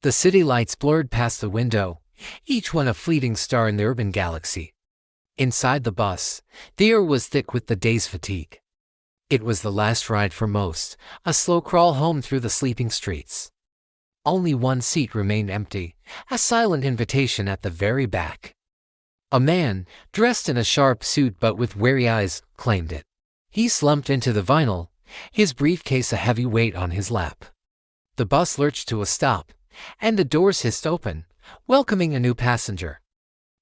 The city lights blurred past the window, each one a fleeting star in the urban galaxy. Inside the bus, the air was thick with the day's fatigue. It was the last ride for most, a slow crawl home through the sleeping streets. Only one seat remained empty, a silent invitation at the very back. A man, dressed in a sharp suit but with wary eyes, claimed it. He slumped into the vinyl, his briefcase a heavy weight on his lap. The bus lurched to a stop, and the doors hissed open, welcoming a new passenger.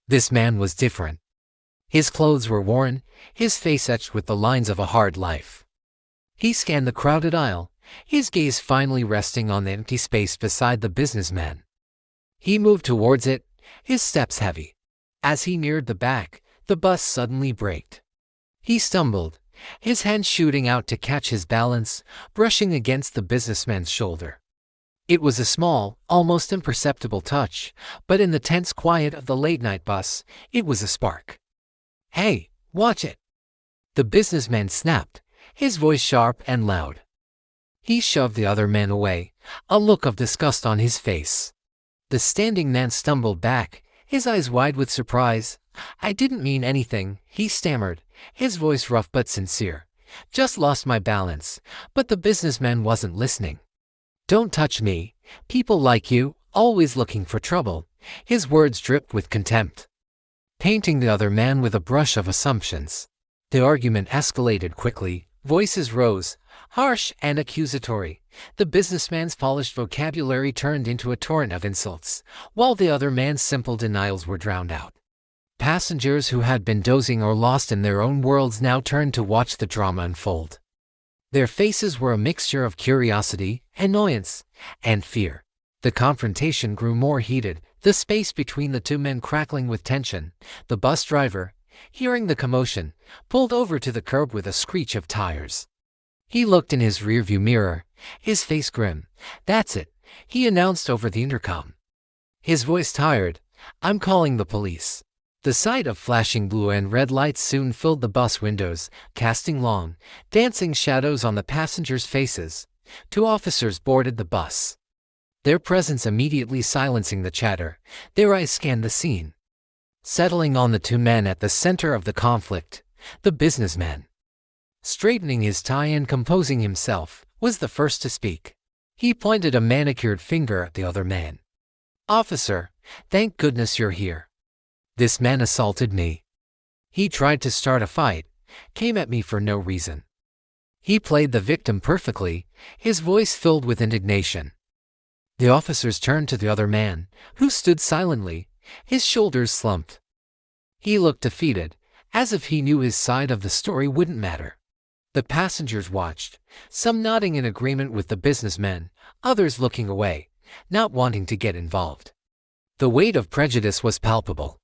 This man was different. His clothes were worn, his face etched with the lines of a hard life. He scanned the crowded aisle, his gaze finally resting on the empty space beside the businessman. He moved towards it, his steps heavy. As he neared the back, the bus suddenly braked. He stumbled, his hand shooting out to catch his balance, brushing against the businessman's shoulder. It was a small, almost imperceptible touch, but in the tense quiet of the late-night bus, it was a spark. "Hey, watch it!" The businessman snapped, his voice sharp and loud. He shoved the other man away, a look of disgust on his face. The standing man stumbled back, his eyes wide with surprise. "I didn't mean anything," he stammered, his voice rough but sincere. "Just lost my balance." But the businessman wasn't listening. "Don't touch me. People like you, always looking for trouble." His words dripped with contempt, painting the other man with a brush of assumptions. The argument escalated quickly. Voices rose, harsh and accusatory. The businessman's polished vocabulary turned into a torrent of insults, while the other man's simple denials were drowned out. Passengers who had been dozing or lost in their own worlds now turned to watch the drama unfold. Their faces were a mixture of curiosity, annoyance, and fear. The confrontation grew more heated, the space between the two men crackling with tension. The bus driver, hearing the commotion, pulled over to the curb with a screech of tires. He looked in his rearview mirror, his face grim. "That's it," he announced over the intercom. His voice tired. "I'm calling the police." The sight of flashing blue and red lights soon filled the bus windows, casting long, dancing shadows on the passengers' faces. 2 officers boarded the bus, their presence immediately silencing the chatter. Their eyes scanned the scene, settling on the 2 men at the center of the conflict. The businessman, straightening his tie and composing himself, was the first to speak. He pointed a manicured finger at the other man. "Officer, thank goodness you're here. This man assaulted me. He tried to start a fight, came at me for no reason." He played the victim perfectly, his voice filled with indignation. The officers turned to the other man, who stood silently, his shoulders slumped. He looked defeated, as if he knew his side of the story wouldn't matter. The passengers watched, some nodding in agreement with the businessman, others looking away, not wanting to get involved. The weight of prejudice was palpable.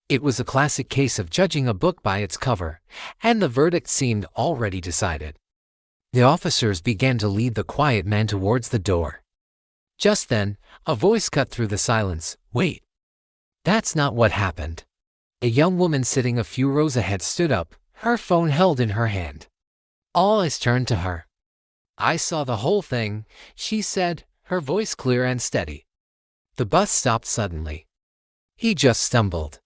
It was a classic case of judging a book by its cover, and the verdict seemed already decided. The officers began to lead the quiet man towards the door. Just then, a voice cut through the silence. "Wait. That's not what happened." A young woman sitting a few rows ahead stood up, her phone held in her hand. All eyes turned to her. "I saw the whole thing," she said, her voice clear and steady. The bus stopped suddenly. "He just stumbled.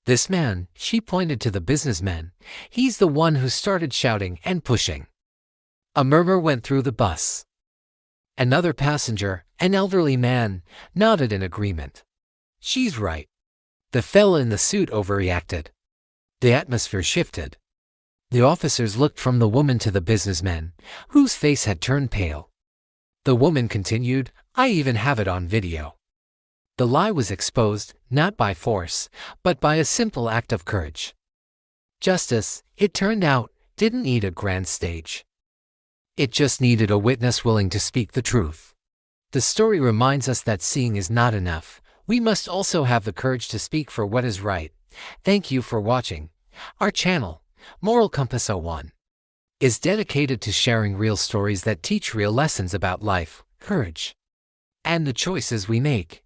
This man," she pointed to the businessman, "he's the one who started shouting and pushing." A murmur went through the bus. Another passenger, an elderly man, nodded in agreement. "She's right. The fella in the suit overreacted." The atmosphere shifted. The officers looked from the woman to the businessman, whose face had turned pale. The woman continued, "I even have it on video." The lie was exposed, not by force, but by a simple act of courage. Justice, it turned out, didn't need a grand stage. It just needed a witness willing to speak the truth. The story reminds us that seeing is not enough. We must also have the courage to speak for what is right. Thank you for watching. Our channel, Moral Compass 01, is dedicated to sharing real stories that teach real lessons about life, courage, and the choices we make.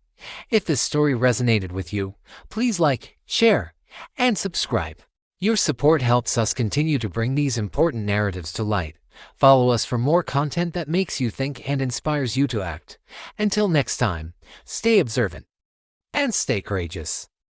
If this story resonated with you, please like, share, and subscribe. Your support helps us continue to bring these important narratives to light. Follow us for more content that makes you think and inspires you to act. Until next time, stay observant and stay courageous.